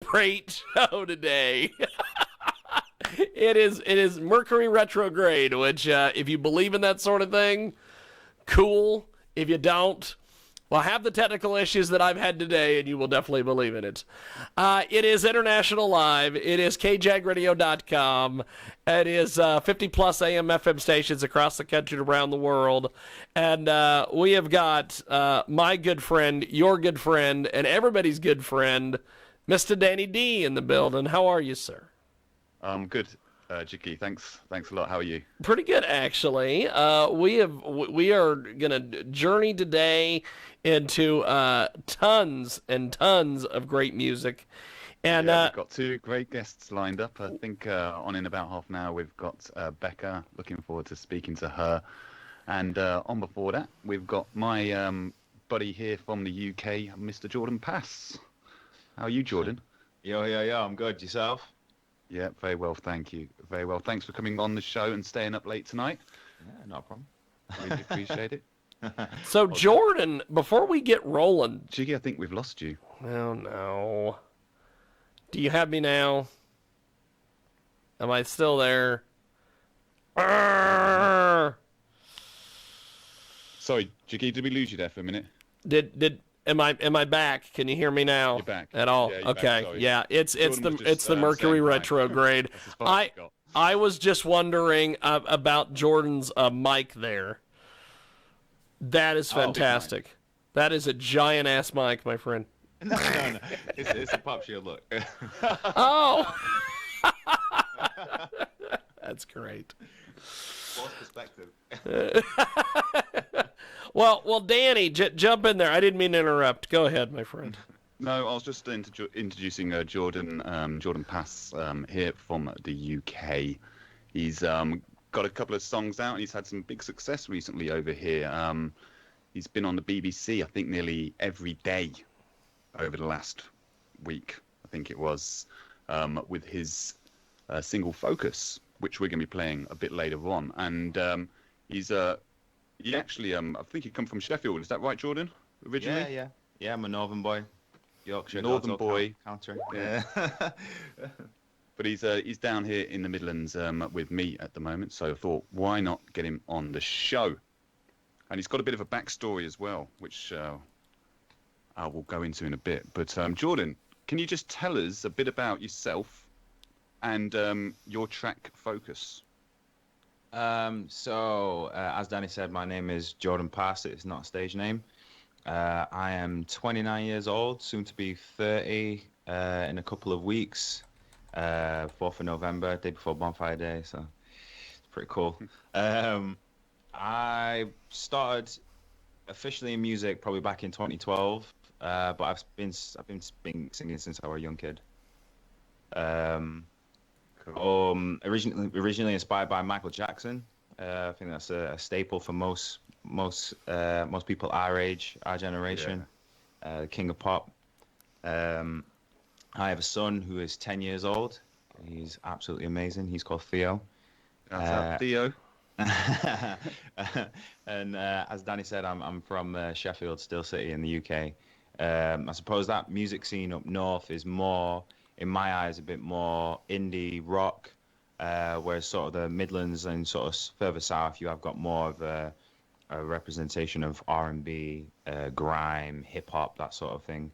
great show today. It is Mercury retrograde, which if you believe in that sort of thing, cool. If you don't, well, have the technical issues that I've had today, and you will definitely believe in it. It is International Live. It is KJAGradio.com. It is 50-plus AM FM stations across the country and around the world. And we have got my good friend, your good friend, and everybody's good friend, Mr. Danny D in the building. How are you, sir? Good, Jiggy. Thanks a lot. How are you? Pretty good, actually. We are gonna journey today into tons and tons of great music, and we've got two great guests lined up. I think on in about half an hour we've got Becca. Looking forward to speaking to her, and on before that we've got my buddy here from the UK, Mr. Jordan Pass. How are you, Jordan? Yo, I'm good. Yourself? Yeah, very well, thank you. Very well. Thanks for coming on the show and staying up late tonight. Yeah, no problem. Really appreciate it. So, Jordan, before we get rolling... Jiggy, I think we've lost you. Oh, no. Do you have me now? Am I still there? Sorry, Jiggy, did we lose you there for a minute? Am I back? Can you hear me now? You're back. At all? Yeah, okay. Back, yeah, it's the Mercury saying retrograde. I was just wondering about Jordan's mic there. That is fantastic. That is a giant ass mic, my friend. No. It's a pop shield. Look. Oh. That's great. False perspective. Well, Danny, jump in there. I didn't mean to interrupt. Go ahead, my friend. No, I was just introducing Jordan Pass here from the UK. He's got a couple of songs out, and he's had some big success recently over here. He's been on the BBC, I think, nearly every day over the last week, I think it was, with his single Focus, which we're going to be playing a bit later on. And he actually, I think he come from Sheffield. Is that right, Jordan? Originally? Yeah. I'm a northern boy. Yorkshire. Northern boy. Country. Yeah. But he's down here in the Midlands with me at the moment. So I thought, why not get him on the show? And he's got a bit of a backstory as well, which I will go into in a bit. But Jordan, can you just tell us a bit about yourself and your track Focus? As Danny said, my name is Jordan Pass. It's not a stage name. I am 29 years old, soon to be 30 in a couple of weeks. 4th of November, day before Bonfire Day, so it's pretty cool. I started officially in music probably back in 2012, but I've been singing since I was a young kid. Originally inspired by Michael Jackson. I think that's a staple for most people our age, our generation. Yeah. King of pop. I have a son who is 10 years old. He's absolutely amazing. He's called Theo. That's up, Theo. And as Danny said, I'm from Sheffield, Still City in the UK. I suppose that music scene up north is more, in my eyes, a bit more indie rock, whereas sort of the Midlands and sort of further south, you have got more of a representation of R&B, grime, hip hop, that sort of thing.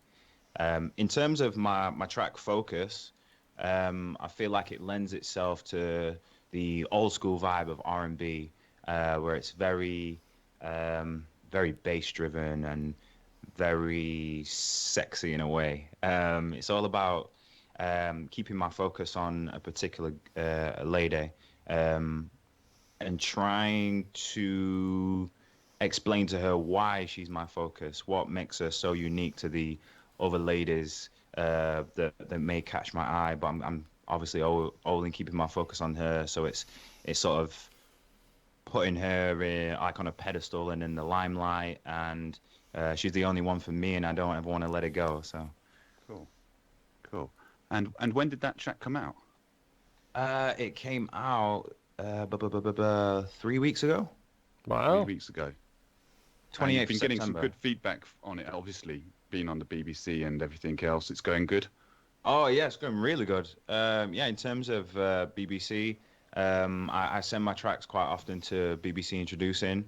In terms of my track Focus, I feel like it lends itself to the old school vibe of R&B, where it's very bass driven and very sexy in a way. It's all about keeping my focus on a particular lady and trying to explain to her why she's my focus, what makes her so unique to the other ladies that may catch my eye, but I'm obviously only keeping my focus on her, so it's sort of putting her like on a pedestal and in the limelight, and she's the only one for me, and I don't ever want to let her go. So cool. And when did that track come out? It came out 3 weeks ago. Wow. 3 weeks ago. 28th You've been getting some September. good feedback on it, obviously, being on the BBC and everything else. It's going good. Oh yeah, it's going really good. Yeah, in terms of BBC, I send my tracks quite often to BBC Introducing,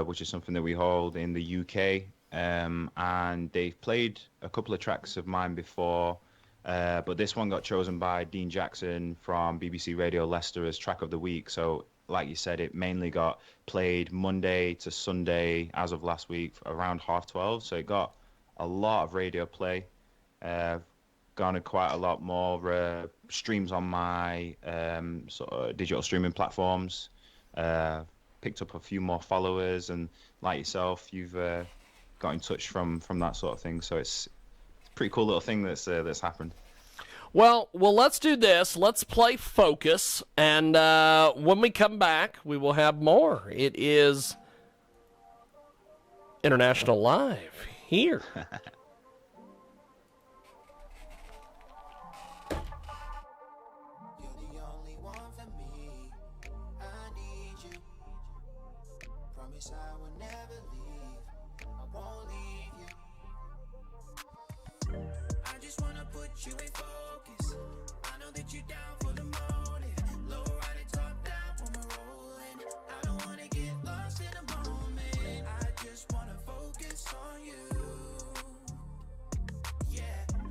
which is something that we hold in the UK. And they've played a couple of tracks of mine before, but this one got chosen by Dean Jackson from BBC Radio Leicester as track of the week. So, like you said, it mainly got played Monday to Sunday as of last week around 12:30. So it got a lot of radio play. Uh, Garnered quite a lot more streams on my sort of digital streaming platforms. Picked up a few more followers, and like yourself, you've got in touch from that sort of thing. So it's a pretty cool little thing that's happened. Well, let's do this. Let's play Focus, and when we come back, we will have more. It is International Live here. You in focus. I know that you down for the motive. Low ride it, top down when we're rolling. I don't wanna get lost in the moment. I just wanna focus on you. Yeah,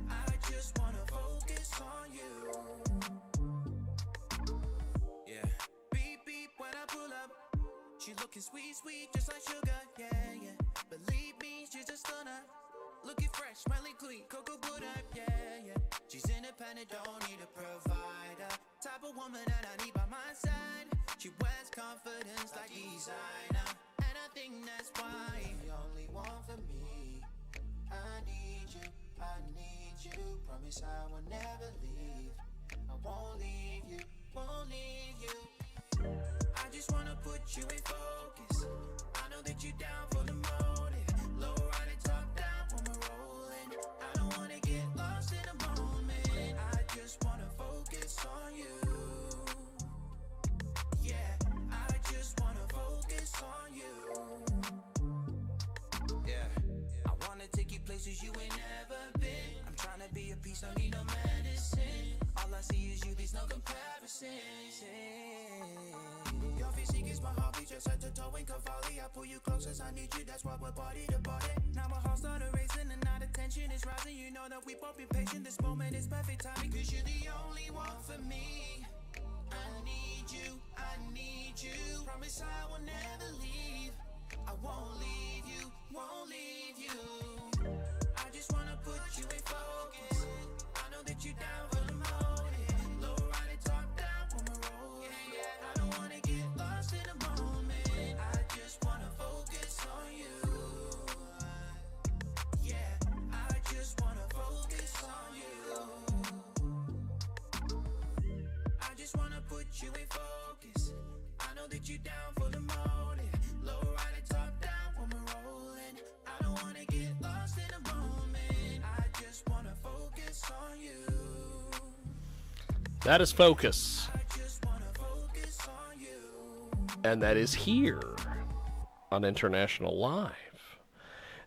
I just wanna focus on you. Yeah. Beep beep when I pull up. She looking sweet, sweet, just like sugar. Yeah, yeah. Believe me, she's a stunner. Looking fresh, smelling clean, cocoa butter, yeah, yeah. She's independent, don't need a provider. Type of woman that I need by my side. She wears confidence like designer, and I think that's why you're the only one for me. I need you, I need you. Promise I will never leave. I won't leave you, won't leave you. I just wanna put you in focus. I know that you're down for the motive. Low ride it, top down when we're rolling. I don't wanna get lost in the moment. I just wanna focus on you. Yeah, I just wanna focus on you. Yeah, I wanna take you places you ain't never been. I'm trying to be a piece, don't need no medicine. All I see is you, there's no comparison. Your physique is my hobby, just head to toe in Cavalli. I pull you close as I need you, that's why we're body to body. Now my heart started racing and now the tension is rising. You know that we both been patient, this moment is perfect timing. Cause you're the only one for me. I need you, I need you. Promise I will never leave. I won't leave you, won't leave you. I just wanna put you in focus. I know that you're down for the motive. Low ride it, top down when we're rolling. Yeah, I don't wanna get lost in the moment. I just wanna focus on you. Yeah, I just wanna focus on you. I just wanna put you in focus. I know that you're down for the motive. Low ride it, top down when we're rolling. I don't wanna get lost in the moment. I just wanna focus on you. That is Focus, I just wanna focus on you. and that is here on International Live.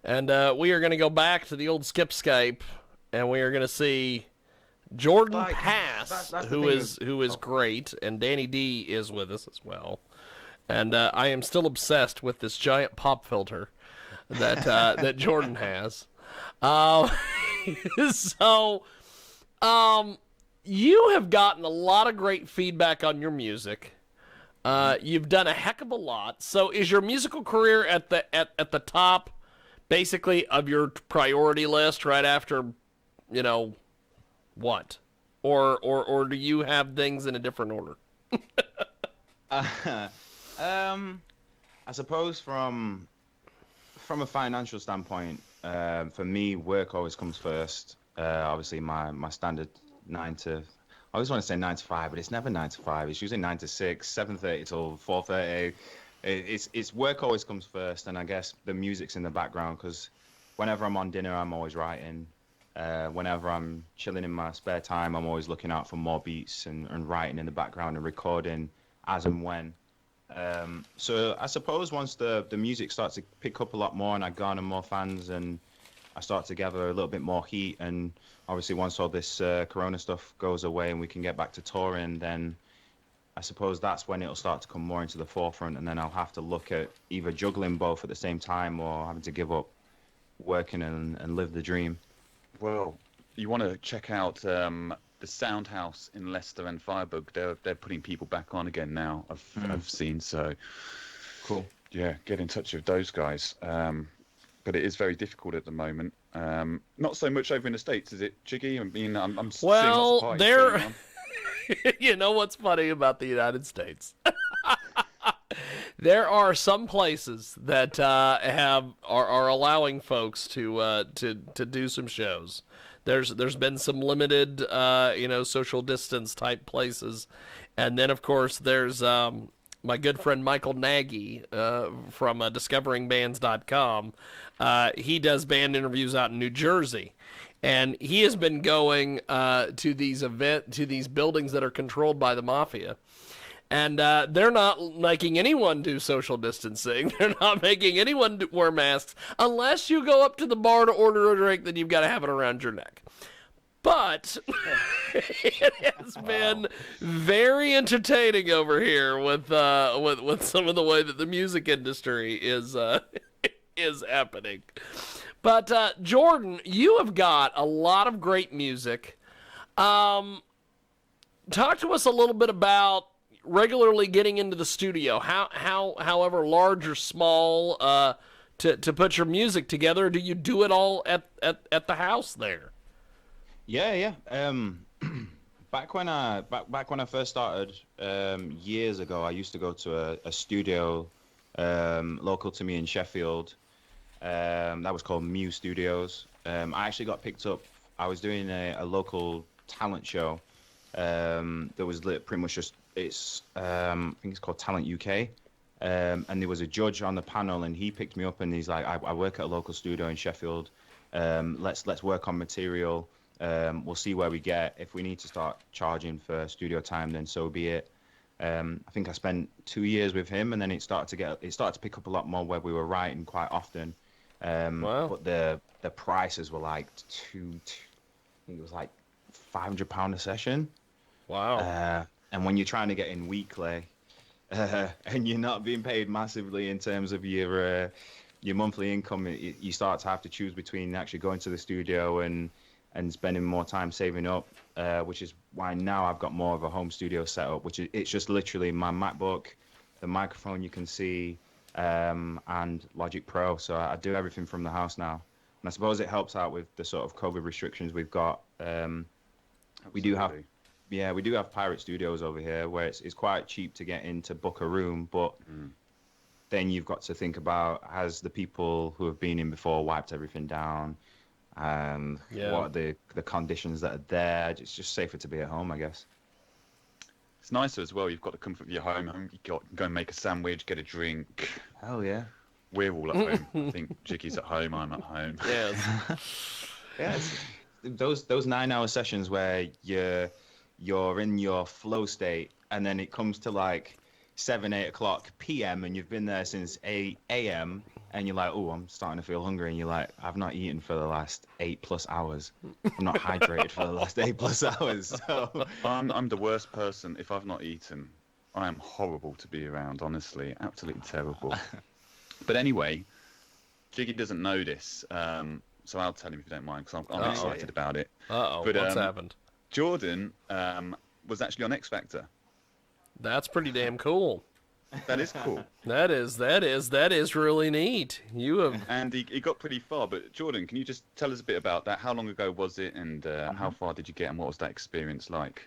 And we are going to go back to the old Skipscape, and we are going to see Jordan Like, Pass, that's the who thing is great, and Danny D is with us as well. And I am still obsessed with this giant pop filter that that Jordan has. So, you have gotten a lot of great feedback on your music. You've done a heck of a lot. So, is your musical career at the top, basically, of your priority list right after, what? Or do you have things in a different order? I suppose from a financial standpoint, for me, work always comes first. Obviously, my standard 9 to, I always want to say 9 to 5, but it's never 9 to 5. It's usually 9 to 6, 7:30 till 4:30. It's work always comes first, and I guess the music's in the background because whenever I'm on dinner, I'm always writing. Whenever I'm chilling in my spare time, I'm always looking out for more beats and writing in the background and recording as and when. So I suppose once the music starts to pick up a lot more and I garner more fans and I start to gather a little bit more heat. And obviously, once all this Corona stuff goes away and we can get back to touring, then I suppose that's when it'll start to come more into the forefront. And then I'll have to look at either juggling both at the same time or having to give up working and live the dream. Well, you want to check out the Sound House in Leicester and Firebug. They're putting people back on again now. I've seen, so Cool. yeah, get in touch with those guys. But it is very difficult at the moment. Not so much over in the States, is it, Jiggy? I mean, I'm seeing lots of parties going on. You know what's funny about the United States? There are some places that are allowing folks to do some shows. There's been some limited social distance type places, and then of course there's my good friend Michael Nagy from discoveringbands.com. He does band interviews out in New Jersey. And he has been going to these buildings that are controlled by the mafia. And they're not making anyone do social distancing. They're not making anyone wear masks unless you go up to the bar to order a drink, then you've got to have it around your neck. But it has been very entertaining over here with some of the way that the music industry is happening. But Jordan, you have got a lot of great music. Talk to us a little bit about regularly getting into the studio. However large or small, to put your music together. Do you do it all at the house there? Yeah. Back when I first started years ago, I used to go to a studio local to me in Sheffield. That was called Mew Studios. I actually got picked up. I was doing a local talent show. That was pretty much just I think it's called Talent UK. And there was a judge on the panel, and he picked me up, and he's like, I work at a local studio in Sheffield. Let's work on material. We'll see where we get. If we need to start charging for studio time, then so be it. I think I spent 2 years with him, and then it started to pick up a lot more where we were writing quite often. Wow. But the prices were like I think it was like £500 a session. Wow. And when you're trying to get in weekly, and you're not being paid massively in terms of your monthly income, you start to have to choose between actually going to the studio and spending more time saving up, which is why now I've got more of a home studio setup, it's just literally my MacBook, the microphone you can see, and Logic Pro. So I do everything from the house now. And I suppose it helps out with the sort of COVID restrictions we've got. We do have pirate studios over here where it's quite cheap to get in to book a room, but then you've got to think about, has the people who have been in before wiped everything down? What are the conditions that are there? It's just safer to be at home, I guess. It's nicer as well. You've got the comfort of your home. You can go and make a sandwich, get a drink. Hell yeah. We're all at home. I think Jiggy's at home. I'm at home. Yes. Yeah, those 9-hour sessions where you're in your flow state, and then it comes to like 7-8 o'clock p.m. and you've been there since 8 a.m. and you're like, oh, I'm starting to feel hungry, and you're like, I've not eaten for the last 8+ hours. I'm not hydrated for the last 8+ hours. So I'm the worst person if I've not eaten. I am horrible to be around, honestly, absolutely terrible. But anyway, Jiggy doesn't know this, so I'll tell him if you don't mind, because I'm excited about it. But what's happened? Jordan was actually on X Factor. That's pretty damn cool. That is cool. That is really neat. You have, and he got pretty far. But Jordan, can you just tell us a bit about that? How long ago was it, and how far did you get, and what was that experience like?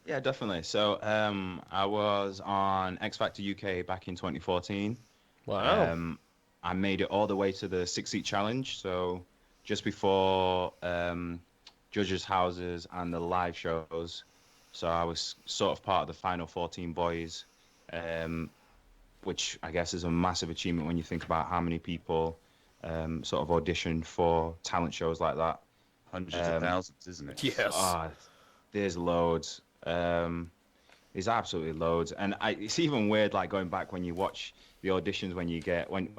Yeah, definitely. So I was on X Factor UK back in 2014. wow. I made it all the way to the 6-seat challenge. So just before judges' houses and the live shows. So I was sort of part of the final 14 boys, which I guess is a massive achievement when you think about how many people sort of auditioned for talent shows like that. Hundreds of thousands, isn't it? Yes. There's loads. There's absolutely loads. And it's even weird, like going back when you watch the auditions when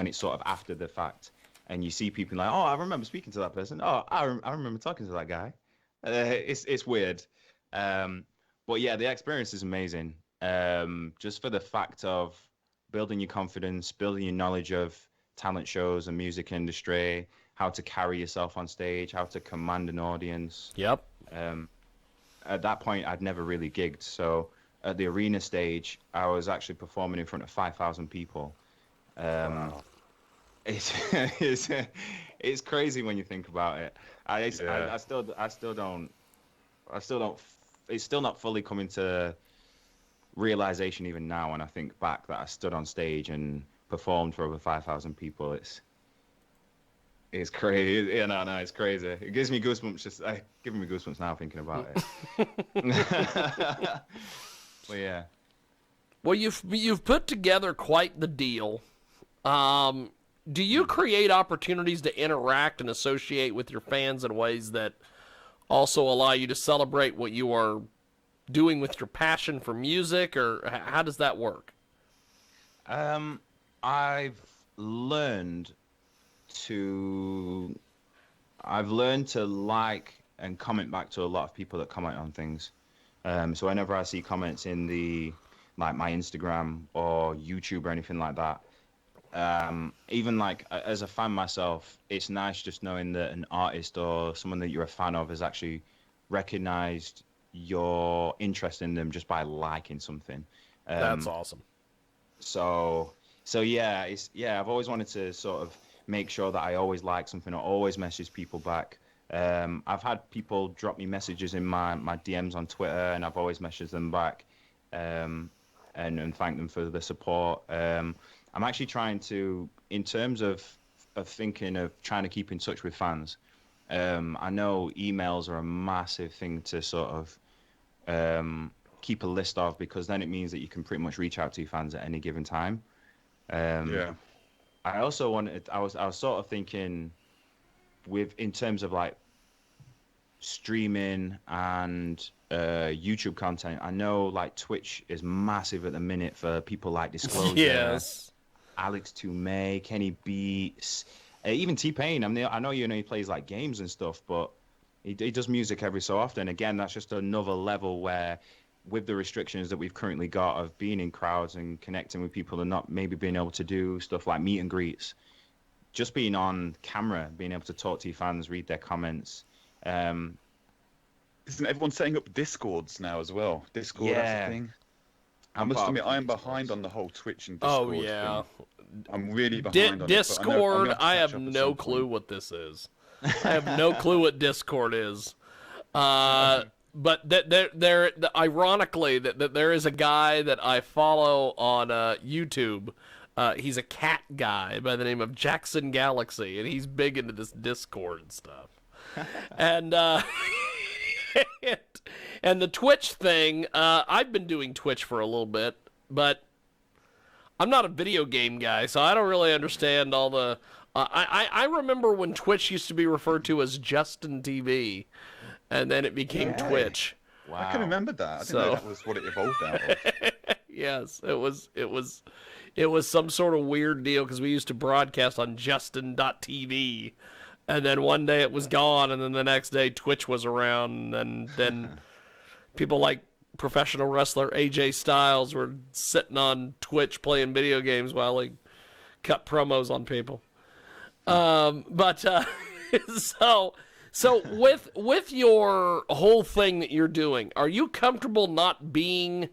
it's sort of after the fact, and you see people like, oh, I remember speaking to that person. Oh, I remember talking to that guy. It's weird. But yeah, the experience is amazing. Just for the fact of building your confidence, building your knowledge of talent shows and music industry, how to carry yourself on stage, how to command an audience. Yep. At that point, I'd never really gigged. So at the arena stage, I was actually performing in front of 5,000 people. Wow. It's crazy when you think about it. I still don't. It's still not fully coming to realization even now when I think back that I stood on stage and performed for over 5,000 people. It's crazy. Yeah, no, it's crazy. It gives me goosebumps. Giving me goosebumps now thinking about it. But yeah. Well, you've put together quite the deal. Do you create opportunities to interact and associate with your fans in ways that also allow you to celebrate what you are doing with your passion for music, or how does that work? I've learned to like and comment back to a lot of people that comment on things. So whenever I see comments in my Instagram or YouTube or anything like that, even like as a fan myself, it's nice just knowing that an artist or someone that you're a fan of has actually recognized your interest in them just by liking something. That's awesome. So yeah, I've always wanted to sort of make sure that I always like something or always message people back. I've had people drop me messages in my DMs on Twitter, and I've always messaged them back, and thank them for the support. I'm actually trying to, in terms of thinking of trying to keep in touch with fans. I know emails are a massive thing to sort of keep a list of, because then it means that you can pretty much reach out to your fans at any given time. Yeah. I also I was sort of thinking in terms of like streaming and YouTube content. I know like Twitch is massive at the minute for people like Disclosure. Yes. Alex Toomey, Kenny Beats, even T-Pain. I know he plays like games and stuff, but he does music every so often. Again, that's just another level where, with the restrictions that we've currently got of being in crowds and connecting with people and not maybe being able to do stuff like meet and greets, just being on camera, being able to talk to your fans, read their comments. Isn't everyone setting up Discords now as well? Discord, that's the thing. I must admit, I am behind on the whole Twitch and Discord Oh yeah. thing. I'm really behind on Discord, it. I have no clue what this is. I have no clue what Discord is. But ironically, that there is a guy that I follow on YouTube. He's a cat guy by the name of Jackson Galaxy, and he's big into this Discord stuff. And and the Twitch thing, I've been doing Twitch for a little bit, but I'm not a video game guy, so I don't really understand all the... I remember when Twitch used to be referred to as Justin TV, and then it became Twitch. Wow. I can remember that. I didn't know that was what it evolved out of. Yes, it was some sort of weird deal, because we used to broadcast on Justin.tv, and then one day it was gone, and then the next day Twitch was around, and then people like professional wrestler AJ Styles were sitting on Twitch playing video games while he cut promos on people. So with your whole thing that you're doing, are you comfortable not being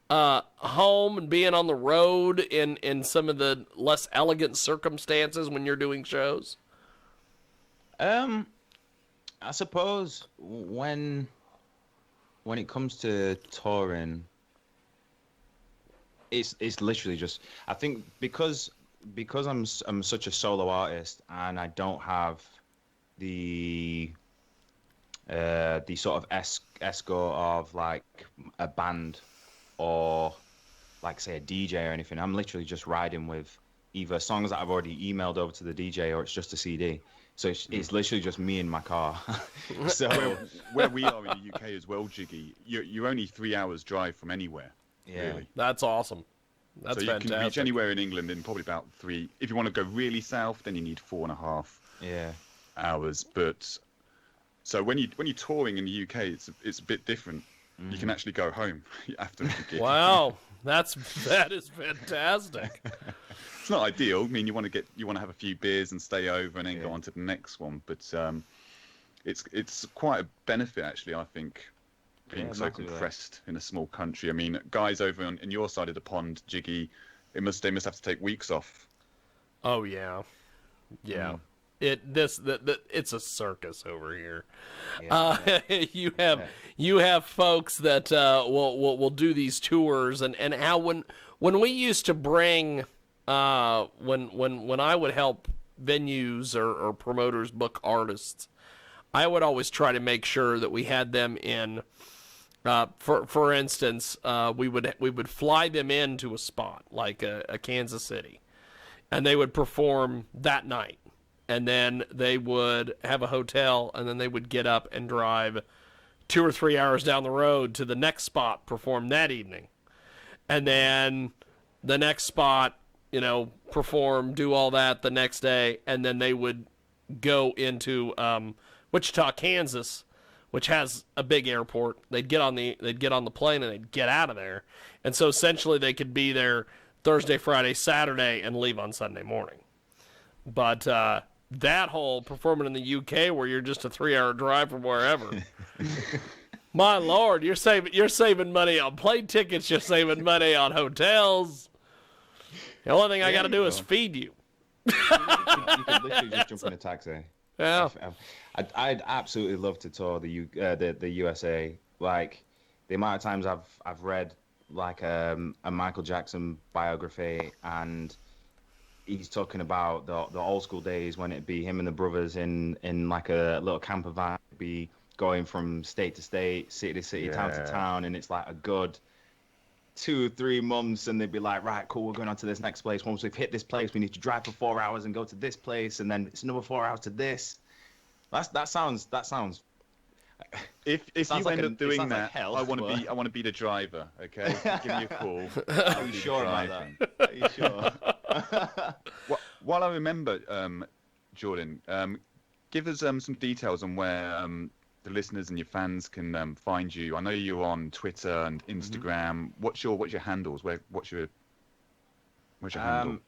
home and being on the road in some of the less elegant circumstances when you're doing shows? I suppose when it comes to touring, it's literally just, I think because I'm such a solo artist and I don't have the sort of escort of like a band or like say a DJ or anything. I'm literally just riding with either songs that I've already emailed over to the DJ or it's just a CD. So it's literally just me in my car. So where we are in the UK as well, Jiggy, you're only 3 hours drive from anywhere. Yeah, really. That's awesome. That's so you can reach fantastic. anywhere in England in probably about 3. If you want to go really south, then you need 4.5 Yeah. hours. But so when you're touring in the UK, it's a bit different. You can actually go home after the gig. Wow, that is fantastic. It's not ideal. I mean, you want to have a few beers and stay over, and then go on to the next one. But it's quite a benefit, actually. I think being so massively. compressed in a small country. I mean, guys over in your side of the pond, Jiggy, they must have to take weeks off. Oh yeah, yeah. It's a circus over here. You have folks that will do these tours, and how when we used to bring when I would help venues or promoters book artists, I would always try to make sure that we had them in. For instance, we would fly them into a spot like a Kansas City, and they would perform that night. And then they would have a hotel, and then they would get up and drive 2 or 3 hours down the road to the next spot, perform that evening. And then the next spot, perform, do all that the next day, and then they would go into Wichita, Kansas, which has a big airport. They'd get on the plane and they'd get out of there. And so essentially they could be there Thursday, Friday, Saturday, and leave on Sunday morning. But that whole performing in the UK, where you're just a 3-hour drive from wherever, my Lord, you're saving money on plane tickets. You're saving money on hotels. The only thing I got to do is feed you. You could literally just jump in a taxi. Yeah. I'd absolutely love to tour the USA. Like the amount of times I've read like a Michael Jackson biography, and he's talking about the old school days when it'd be him and the brothers in like a little camper van, be going from state to state, city to city, town to town, and it's like a good 2-3 months, and they'd be like, right, cool, we're going on to this next place. Once we've hit this place, we need to drive for 4 hours and go to this place, and then it's another 4 hours to this. That sounds. If you end up doing that, like hell, I want to be the driver. Okay, give me a call. Are you sure about that? Are you sure? While I remember, Jordan, give us some details on where the listeners and your fans can find you. I know you're on Twitter and Instagram. What's your handles? What's your handle?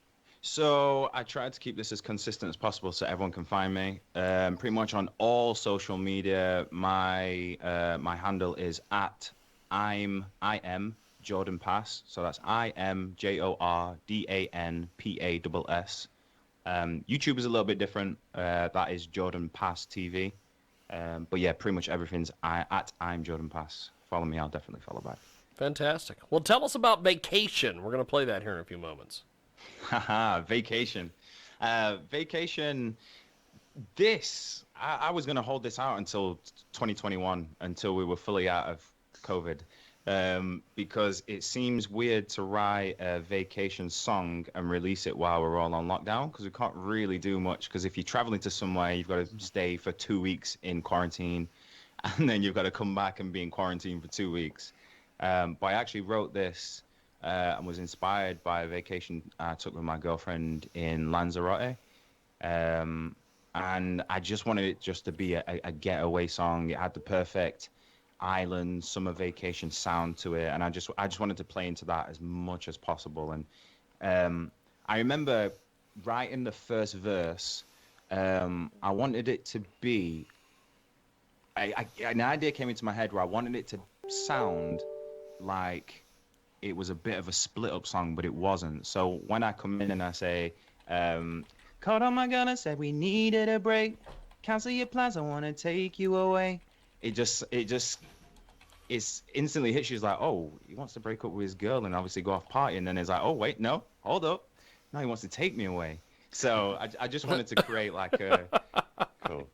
So I tried to keep this as consistent as possible so everyone can find me. Pretty much on all social media, my handle is at I am Jordan Pass. So that's IMJORDANPASS. YouTube is a little bit different. That is Jordan Pass TV. But yeah, pretty much everything's at I'm Jordan Pass. Follow me, I'll definitely follow back. Fantastic. Well, tell us about Vacation. We're going to play that here in a few moments. Haha, Vacation. Vacation. I was going to hold this out until 2021, until we were fully out of COVID, because it seems weird to write a vacation song and release it while we're all on lockdown, because we can't really do much. Because if you're traveling to somewhere, you've got to stay for 2 weeks in quarantine, and then you've got to come back and be in quarantine for 2 weeks. But I actually wrote this and was inspired by a vacation I took with my girlfriend in Lanzarote. And I just wanted it just to be a getaway song. It had the perfect island summer vacation sound to it, and I just wanted to play into that as much as possible. And I remember writing the first verse. I wanted it to be an idea came into my head where I wanted it to sound like it was a bit of a split up song, but it wasn't. So when I come in and I say, called on my girl and said we needed a break, cancel your plans, I want to take you away. It just it's instantly hits you. It's like, oh, he wants to break up with his girl and obviously go off partying. And then it's like, oh, wait, no, hold up. No, he wants to take me away. So I just wanted to create like a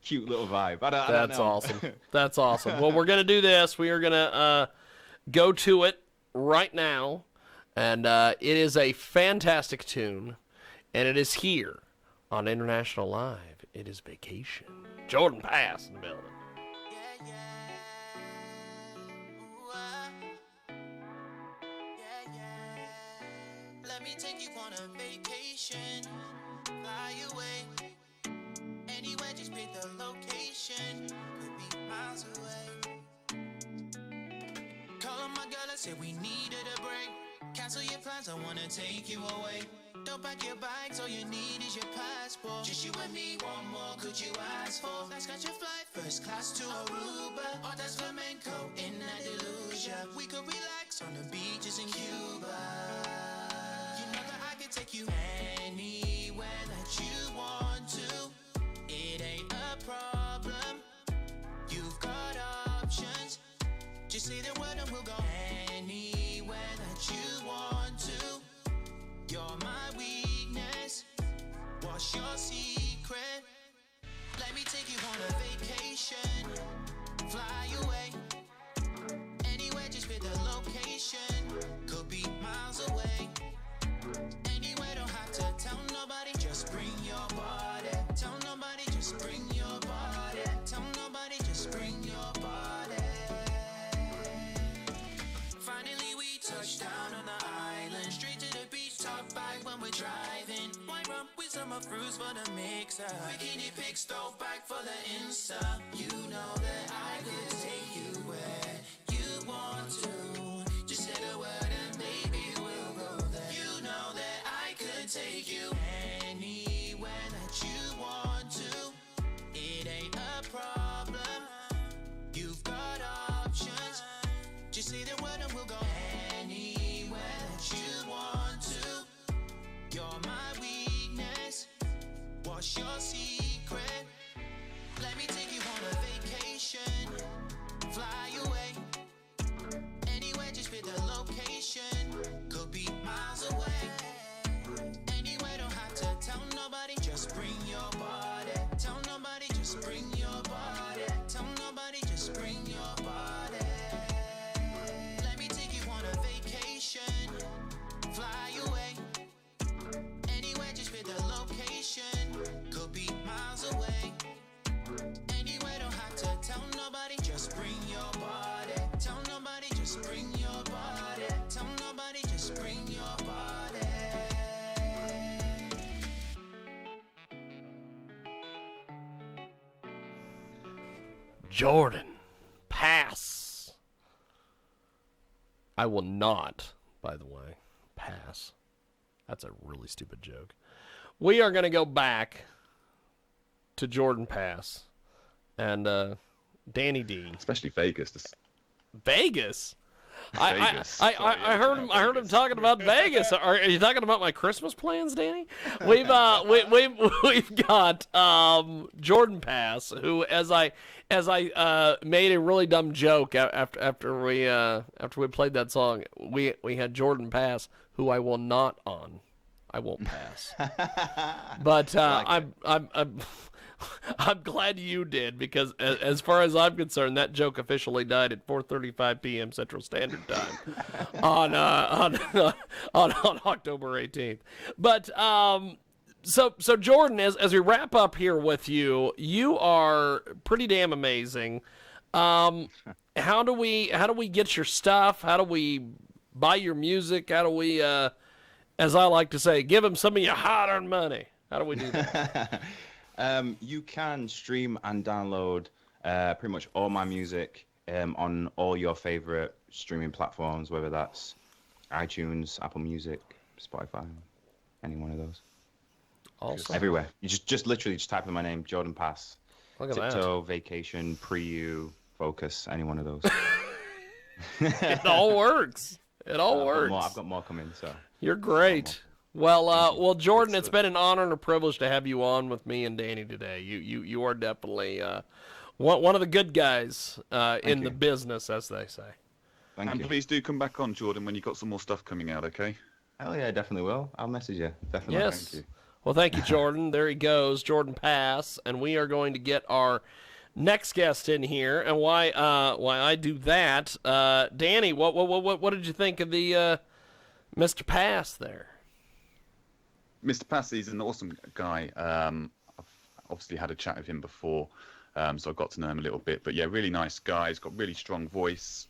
cute little vibe. I don't That's know. awesome. That's awesome. Well, we're going to do this. We are going to go to it right now. And it is a fantastic tune. And it is here on International Live. It is Vacation. Jordan Pass in the building. Let me take you on a vacation. Fly away. Anywhere, just pick the location. Could be miles away. Call on my girl, I said we needed a break. Cancel your plans, I wanna take you away. Don't pack your bags, all you need is your passport. Just you and me, one more could you ask for? Let's catch a flight, first class to Aruba. Or that's flamenco in Andalusia. We could relax on the beaches in Cuba. You know that I could take you anywhere that you want to. It ain't a problem, you've got options. Just say the word and we'll go anywhere that you want to. You're my weakness, what's your secret? Let me take you on a vacation. Fly away. Anywhere, just pick the location. Could be miles away. Anywhere, don't have to tell nobody. Just bring your body. Tell nobody, just bring your body. Tell nobody, just bring your body. Finally we touched down on the island. Straight to the beach, top back when we're driving. White rum with summer fruits for the mixer. Bikini pics, throw back for the Insta. You know that I could take you where you want to. Just say the word and baby we'll go there. You know that I could take you anywhere that you want to. It ain't a problem, you've got options. Just say the word and we'll go anywhere that you want to. You're my weakness, what's your secret? Let me take you on a vacation. Fly away. Anywhere, just pick the location. Could be miles away. Anywhere, don't have to tell nobody. Just bring your body. Tell nobody, just bring your body. Tell nobody, just bring your body. Let me take you on a vacation. Fly away. Anywhere, just pick the location. Could be miles away. Anywhere, don't have to tell nobody. Just bring your body. Tell nobody, just bring your body. Tell nobody, just bring your body. Jordan, pass. I will not, by the way, pass. That's a really stupid joke. We are going to go back to Jordan Pass and Danny D. Especially Vegas. Vegas? Vegas. I heard him talking about Vegas. Are you talking about my Christmas plans, Danny? We've got Jordan Pass, who as I made a really dumb joke after we played that song. We had Jordan Pass, who I will not on. I won't pass. But I'm glad you did, because as far as I'm concerned, that joke officially died at 4:35 p.m. Central Standard Time on October 18th. But so Jordan, as we wrap up here with you, you are pretty damn amazing. How do we get your stuff? How do we buy your music? How do we, as I like to say, give them some of your hard-earned money? How do we do that? You can stream and download pretty much all my music on all your favorite streaming platforms, whether that's iTunes, Apple Music, Spotify, any one of those. Awesome. Everywhere. You just literally just type in my name, Jordan Pass. Look at Tiptoe, Vacation, Preview, Focus, any one of those. that. It all works. It all works. I've got more coming, so. You're great. Well, Jordan, it's been an honor and a privilege to have you on with me and Danny today. You are definitely one of the good guys in the business, as they say. Thank And you. please do come back on, Jordan, when you've got some more stuff coming out, okay? Hell yeah, definitely will. I'll message you. Definitely. Yes. Thank you. Well, thank you, Jordan. There he goes, Jordan Pass, and we are going to get our next guest in here. And why I do that, Danny, what did you think of the Mr. Pass there? Mr. Passey's an awesome guy. I've obviously had a chat with him before, so I got to know him a little bit. But yeah, really nice guy. He's got really strong voice,